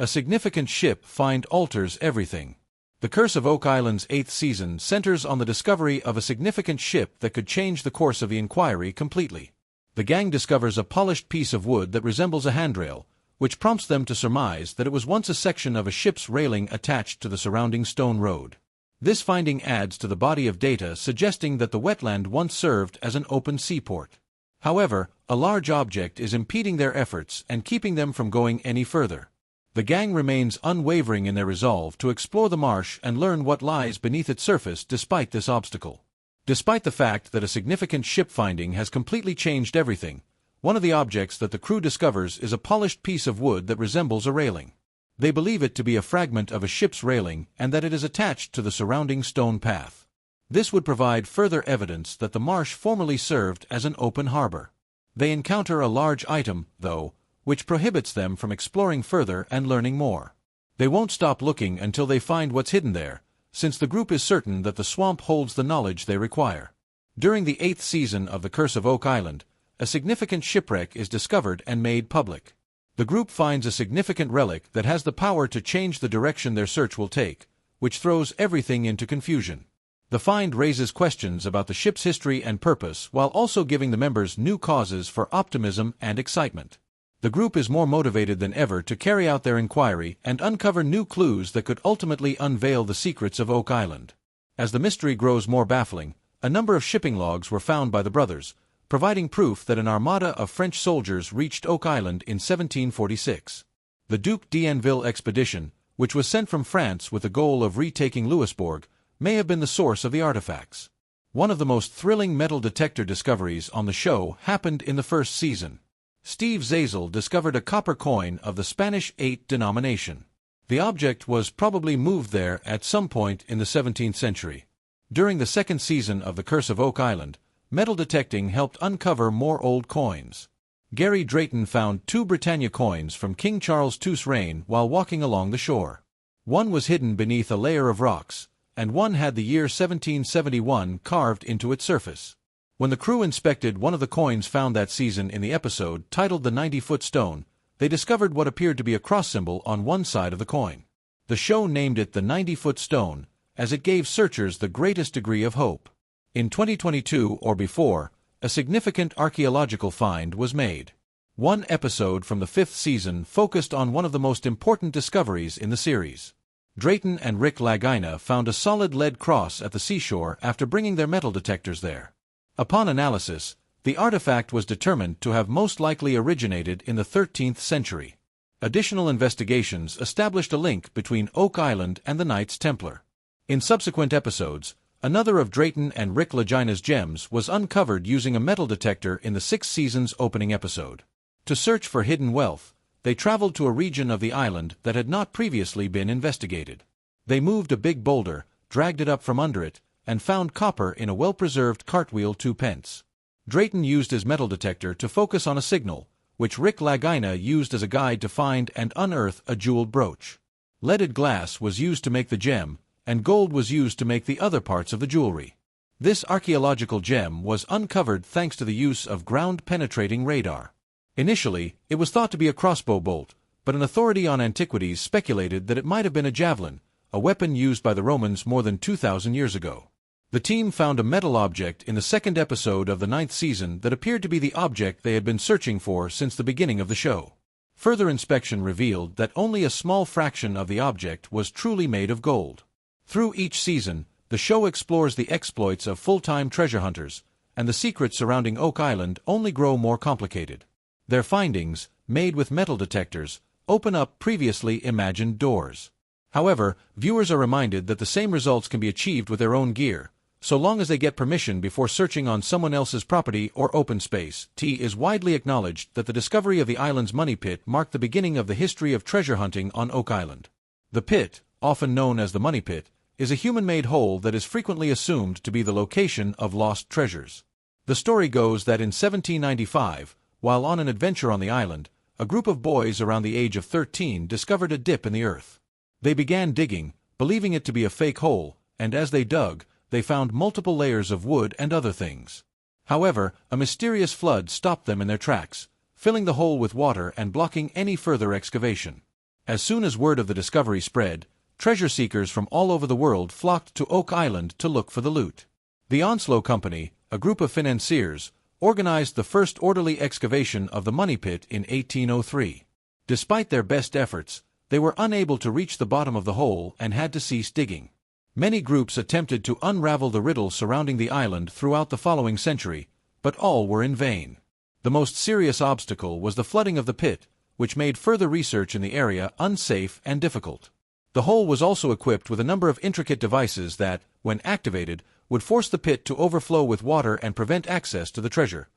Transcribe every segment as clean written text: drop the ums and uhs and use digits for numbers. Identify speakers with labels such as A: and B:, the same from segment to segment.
A: A significant ship find alters everything. The Curse of Oak Island's 8th season centers on the discovery of a significant ship that could change the course of the inquiry completely. The gang discovers a polished piece of wood that resembles a handrail, which prompts them to surmise that it was once a section of a ship's railing attached to the surrounding stone road. This finding adds to the body of data suggesting that the wetland once served as an open seaport. However, a large object is impeding their efforts and keeping them from going any further. The gang remains unwavering in their resolve to explore the marsh and learn what lies beneath its surface despite this obstacle. Despite the fact that a significant ship finding has completely changed everything, one of the objects that the crew discovers is a polished piece of wood that resembles a railing. They believe it to be a fragment of a ship's railing and that it is attached to the surrounding stone path. This would provide further evidence that the marsh formerly served as an open harbor. They encounter a large item, though, which prohibits them from exploring further and learning more. They won't stop looking until they find what's hidden there, since the group is certain that the swamp holds the knowledge they require. During the 8th season of The Curse of Oak Island, a significant shipwreck is discovered and made public. The group finds a significant relic that has the power to change the direction their search will take, which throws everything into confusion. The find raises questions about the ship's history and purpose while also giving the members new causes for optimism and excitement. The group is more motivated than ever to carry out their inquiry and uncover new clues that could ultimately unveil the secrets of Oak Island. As the mystery grows more baffling, a number of shipping logs were found by the brothers, providing proof that an armada of French soldiers reached Oak Island in 1746. The Duc d'Anville expedition, which was sent from France with the goal of retaking Louisbourg, may have been the source of the artifacts. One of the most thrilling metal detector discoveries on the show happened in the 1st season. Steve Zazel discovered a copper coin of the Spanish 8 denomination. The object was probably moved there at some point in the 17th century. During the 2nd season of The Curse of Oak Island, metal detecting helped uncover more old coins. Gary Drayton found 2 Britannia coins from King Charles II's reign while walking along the shore. One was hidden beneath a layer of rocks, and one had the year 1771 carved into its surface. When the crew inspected one of the coins found that season in the episode titled The 90-Foot Stone, they discovered what appeared to be a cross symbol on one side of the coin. The show named it the 90-Foot Stone, as it gave searchers the greatest degree of hope. In 2022 or before, a significant archaeological find was made. One episode from the 5th season focused on one of the most important discoveries in the series. Drayton and Rick Lagina found a solid lead cross at the seashore after bringing their metal detectors there. Upon analysis, the artifact was determined to have most likely originated in the 13th century. Additional investigations established a link between Oak Island and the Knights Templar. In subsequent episodes, another of Drayton and Rick Lagina's gems was uncovered using a metal detector in the 6th season's opening episode. To search for hidden wealth, they traveled to a region of the island that had not previously been investigated. They moved a big boulder, dragged it up from under it, and found copper in a well-preserved cartwheel 2 pence. Drayton used his metal detector to focus on a signal, which Rick Lagina used as a guide to find and unearth a jeweled brooch. Leaded glass was used to make the gem, and gold was used to make the other parts of the jewelry. This archaeological gem was uncovered thanks to the use of ground-penetrating radar. Initially, it was thought to be a crossbow bolt, but an authority on antiquities speculated that it might have been a javelin, a weapon used by the Romans more than 2,000 years ago. The team found a metal object in the 2nd episode of the 9th season that appeared to be the object they had been searching for since the beginning of the show. Further inspection revealed that only a small fraction of the object was truly made of gold. Through each season, the show explores the exploits of full-time treasure hunters, and the secrets surrounding Oak Island only grow more complicated. Their findings, made with metal detectors, open up previously imagined doors. However, viewers are reminded that the same results can be achieved with their own gear, so long as they get permission before searching on someone else's property or open space. It is widely acknowledged that the discovery of the island's money pit marked the beginning of the history of treasure hunting on Oak Island. The pit, often known as the money pit, is a human-made hole that is frequently assumed to be the location of lost treasures. The story goes that in 1795, while on an adventure on the island, a group of boys around the age of 13 discovered a dip in the earth. They began digging, believing it to be a fake hole, and as they dug, they found multiple layers of wood and other things. However, a mysterious flood stopped them in their tracks, filling the hole with water and blocking any further excavation. As soon as word of the discovery spread, treasure seekers from all over the world flocked to Oak Island to look for the loot. The Onslow Company, a group of financiers, organized the first orderly excavation of the Money Pit in 1803. Despite their best efforts, they were unable to reach the bottom of the hole and had to cease digging. Many groups attempted to unravel the riddle surrounding the island throughout the following century, but all were in vain. The most serious obstacle was the flooding of the pit, which made further research in the area unsafe and difficult. The hole was also equipped with a number of intricate devices that, when activated, would force the pit to overflow with water and prevent access to the treasure.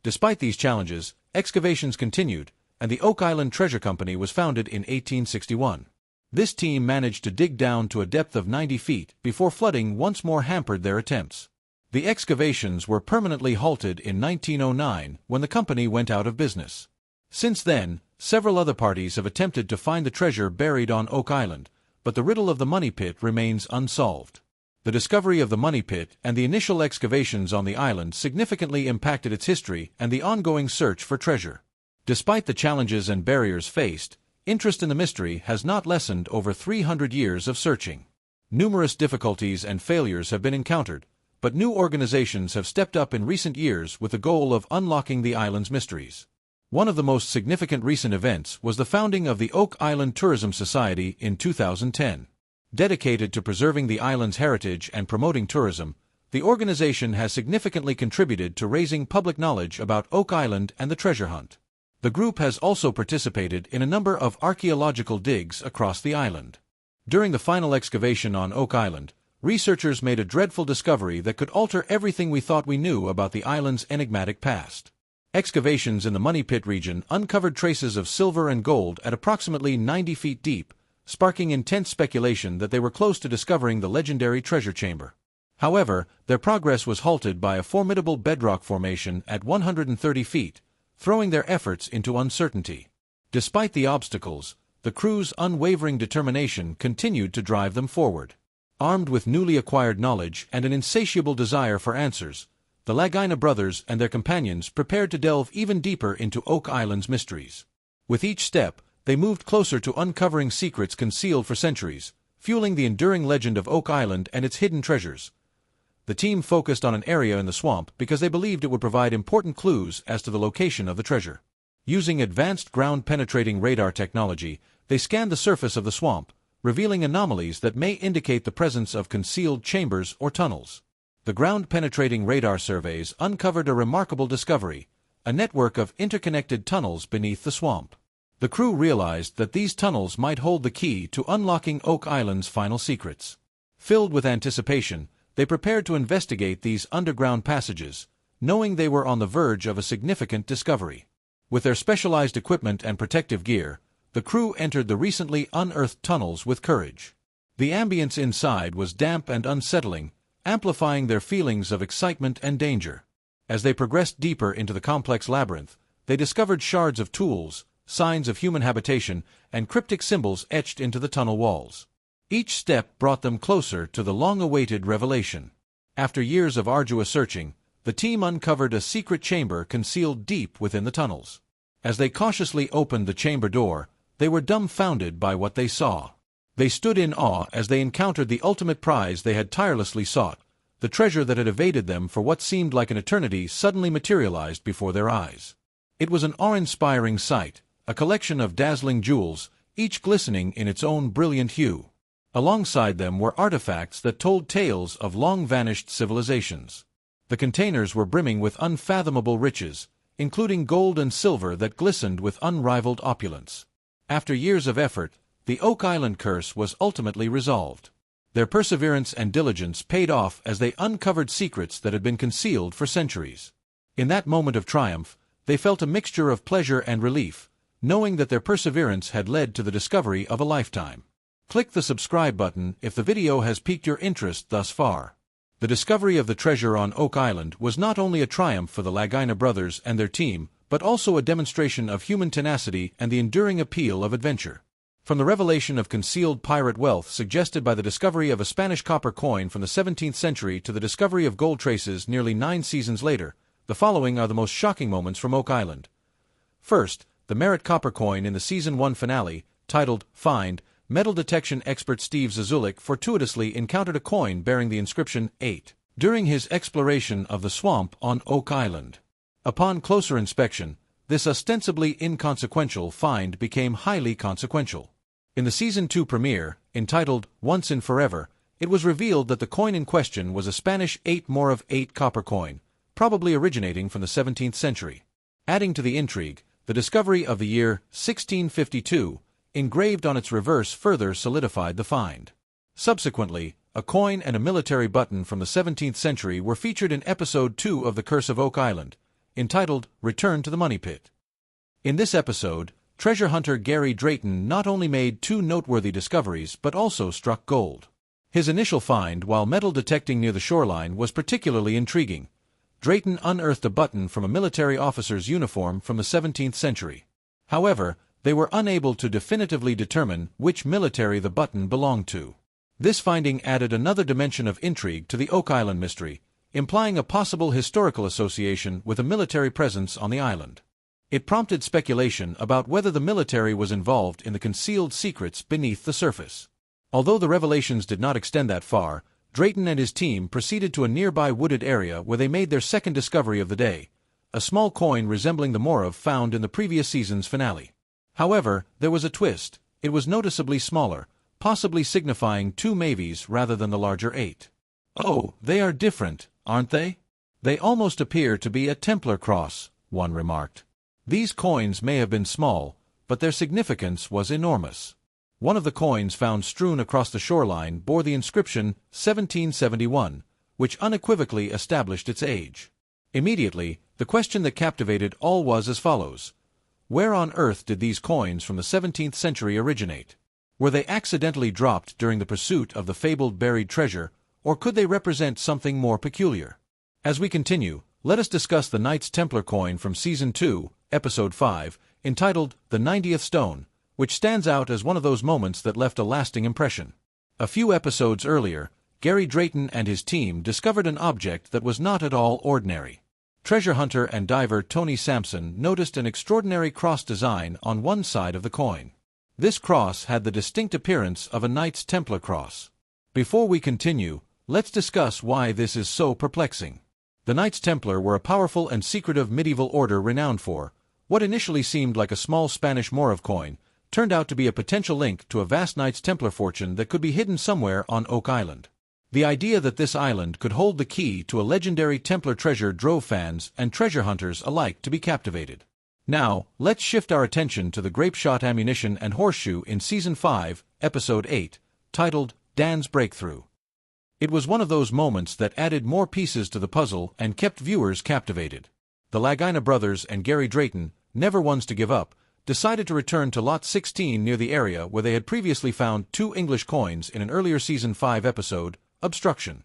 A: Despite these challenges, excavations continued, and the Oak Island Treasure Company was founded in 1861. This team managed to dig down to a depth of 90 feet before flooding once more hampered their attempts. The excavations were permanently halted in 1909 when the company went out of business. Since then, several other parties have attempted to find the treasure buried on Oak Island, but the riddle of the Money Pit remains unsolved. The discovery of the Money Pit and the initial excavations on the island significantly impacted its history and the ongoing search for treasure. Despite the challenges and barriers faced, interest in the mystery has not lessened over 300 years of searching. Numerous difficulties and failures have been encountered, but new organizations have stepped up in recent years with the goal of unlocking the island's mysteries. One of the most significant recent events was the founding of the Oak Island Tourism Society in 2010. Dedicated to preserving the island's heritage and promoting tourism, the organization has significantly contributed to raising public knowledge about Oak Island and the treasure hunt. The group has also participated in a number of archaeological digs across the island. During the final excavation on Oak Island, researchers made a dreadful discovery that could alter everything we thought we knew about the island's enigmatic past. Excavations in the Money Pit region uncovered traces of silver and gold at approximately 90 feet deep, sparking intense speculation that they were close to discovering the legendary treasure chamber. However, their progress was halted by a formidable bedrock formation at 130 feet, throwing their efforts into uncertainty. Despite the obstacles, the crew's unwavering determination continued to drive them forward. Armed with newly acquired knowledge and an insatiable desire for answers, the Lagina brothers and their companions prepared to delve even deeper into Oak Island's mysteries. With each step, they moved closer to uncovering secrets concealed for centuries, fueling the enduring legend of Oak Island and its hidden treasures. The team focused on an area in the swamp because they believed it would provide important clues as to the location of the treasure. Using advanced ground-penetrating radar technology, they scanned the surface of the swamp, revealing anomalies that may indicate the presence of concealed chambers or tunnels. The ground-penetrating radar surveys uncovered a remarkable discovery: a network of interconnected tunnels beneath the swamp. The crew realized that these tunnels might hold the key to unlocking Oak Island's final secrets. Filled with anticipation, they prepared to investigate these underground passages, knowing they were on the verge of a significant discovery. With their specialized equipment and protective gear, the crew entered the recently unearthed tunnels with courage. The ambience inside was damp and unsettling, amplifying their feelings of excitement and danger. As they progressed deeper into the complex labyrinth, they discovered shards of tools, signs of human habitation, and cryptic symbols etched into the tunnel walls. Each step brought them closer to the long-awaited revelation. After years of arduous searching, the team uncovered a secret chamber concealed deep within the tunnels. As they cautiously opened the chamber door, they were dumbfounded by what they saw. They stood in awe as they encountered the ultimate prize they had tirelessly sought. The treasure that had evaded them for what seemed like an eternity suddenly materialized before their eyes. It was an awe-inspiring sight, a collection of dazzling jewels, each glistening in its own brilliant hue. Alongside them were artifacts that told tales of long-vanished civilizations. The containers were brimming with unfathomable riches, including gold and silver that glistened with unrivaled opulence. After years of effort, the Oak Island curse was ultimately resolved. Their perseverance and diligence paid off as they uncovered secrets that had been concealed for centuries. In that moment of triumph, they felt a mixture of pleasure and relief, knowing that their perseverance had led to the discovery of a lifetime. Click the subscribe button if the video has piqued your interest thus far. The discovery of the treasure on Oak Island was not only a triumph for the Lagina brothers and their team, but also a demonstration of human tenacity and the enduring appeal of adventure. From the revelation of concealed pirate wealth suggested by the discovery of a Spanish copper coin from the 17th century to the discovery of gold traces nearly 9 seasons later, the following are the most shocking moments from Oak Island. First, the Merit copper coin in the Season 1 finale, titled Find, metal detection expert Steve Zazulek fortuitously encountered a coin bearing the inscription 8 during his exploration of the swamp on Oak Island. Upon closer inspection, this ostensibly inconsequential find became highly consequential. In the Season 2 premiere, entitled Once and Forever, it was revealed that the coin in question was a Spanish 8 more of 8 copper coin, probably originating from the 17th century. Adding to the intrigue, the discovery of the year 1652, engraved on its reverse, further solidified the find. Subsequently, a coin and a military button from the 17th century were featured in Episode 2 of The Curse of Oak Island, entitled Return to the Money Pit. In this episode, treasure hunter Gary Drayton not only made 2 noteworthy discoveries but also struck gold. His initial find while metal detecting near the shoreline was particularly intriguing. Drayton unearthed a button from a military officer's uniform from the 17th century. However, they were unable to definitively determine which military the button belonged to. This finding added another dimension of intrigue to the Oak Island mystery, implying a possible historical association with a military presence on the island. It prompted speculation about whether the military was involved in the concealed secrets beneath the surface. Although the revelations did not extend that far, Drayton and his team proceeded to a nearby wooded area where they made their second discovery of the day, a small coin resembling the Morov found in the previous season's finale. However, there was a twist. It was noticeably smaller, possibly signifying 2 mavies rather than the larger 8. "Oh, they are different, aren't they? They almost appear to be a Templar cross," one remarked. These coins may have been small, but their significance was enormous. One of the coins found strewn across the shoreline bore the inscription 1771, which unequivocally established its age. Immediately, the question that captivated all was as follows: where on earth did these coins from the 17th century originate? Were they accidentally dropped during the pursuit of the fabled buried treasure, or could they represent something more peculiar? As we continue, let us discuss the Knights Templar coin from Season 2, Episode 5, entitled The 90th Stone, which stands out as one of those moments that left a lasting impression. A few episodes earlier, Gary Drayton and his team discovered an object that was not at all ordinary. Treasure hunter and diver Tony Sampson noticed an extraordinary cross design on one side of the coin. This cross had the distinct appearance of a Knights Templar cross. Before we continue, let's discuss why this is so perplexing. The Knights Templar were a powerful and secretive medieval order renowned for what initially seemed like a small Spanish Morov coin, turned out to be a potential link to a vast Knights Templar fortune that could be hidden somewhere on Oak Island. The idea that this island could hold the key to a legendary Templar treasure drove fans and treasure hunters alike to be captivated. Now, let's shift our attention to the grape-shot ammunition and horseshoe in Season 5, Episode 8, titled Dan's Breakthrough. It was one of those moments that added more pieces to the puzzle and kept viewers captivated. The Lagina brothers and Gary Drayton, never ones to give up, decided to return to Lot 16 near the area where they had previously found 2 English coins in an earlier Season 5 episode, Obstruction.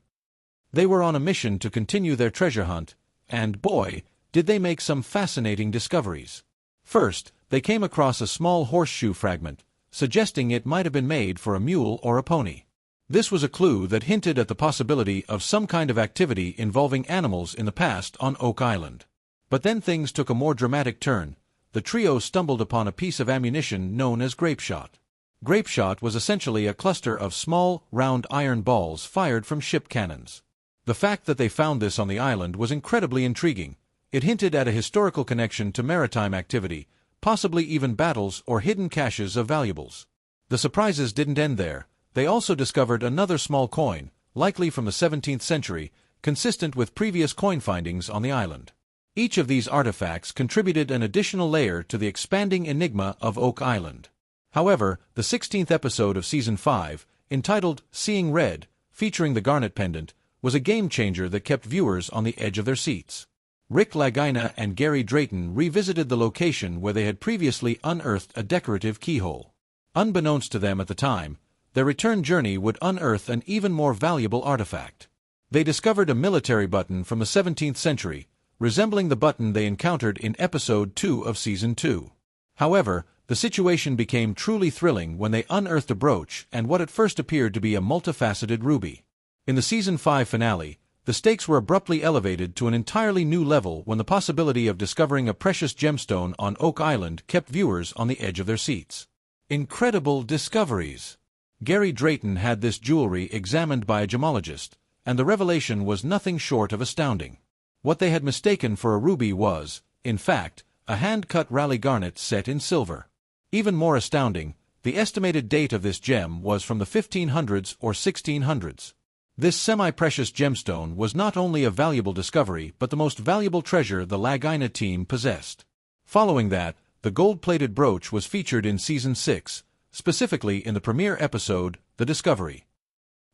A: They were on a mission to continue their treasure hunt, and boy, did they make some fascinating discoveries. First, they came across a small horseshoe fragment, suggesting it might have been made for a mule or a pony. This was a clue that hinted at the possibility of some kind of activity involving animals in the past on Oak Island. But then things took a more dramatic turn. The trio stumbled upon a piece of ammunition known as grapeshot. Grapeshot was essentially a cluster of small, round iron balls fired from ship cannons. The fact that they found this on the island was incredibly intriguing. It hinted at a historical connection to maritime activity, possibly even battles or hidden caches of valuables. The surprises didn't end there. They also discovered another small coin, likely from the 17th century, consistent with previous coin findings on the island. Each of these artifacts contributed an additional layer to the expanding enigma of Oak Island. However, the 16th episode of Season 5, entitled Seeing Red, featuring the Garnet Pendant, was a game-changer that kept viewers on the edge of their seats. Rick Lagina and Gary Drayton revisited the location where they had previously unearthed a decorative keyhole. Unbeknownst to them at the time, their return journey would unearth an even more valuable artifact. They discovered a military button from the 17th century, resembling the button they encountered in Episode 2 of Season 2. However, the situation became truly thrilling when they unearthed a brooch and what at first appeared to be a multifaceted ruby. In the Season 5 finale, the stakes were abruptly elevated to an entirely new level when the possibility of discovering a precious gemstone on Oak Island kept viewers on the edge of their seats. Incredible discoveries. Gary Drayton had this jewelry examined by a gemologist, and the revelation was nothing short of astounding. What they had mistaken for a ruby was, in fact, a hand-cut Raleigh garnet set in silver. Even more astounding, the estimated date of this gem was from the 1500s or 1600s. This semi-precious gemstone was not only a valuable discovery but the most valuable treasure the Lahaina team possessed. Following that, the gold-plated brooch was featured in Season 6, specifically in the premiere episode, The Discovery.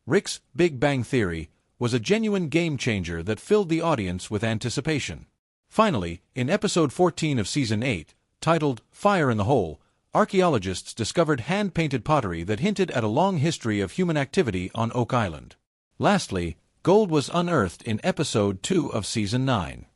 A: Rick's Big Bang Theory was a genuine game-changer that filled the audience with anticipation. Finally, in Episode 14 of Season 8, titled Fire in the Hole, archaeologists discovered hand-painted pottery that hinted at a long history of human activity on Oak Island. Lastly, gold was unearthed in Episode 2 of Season 9.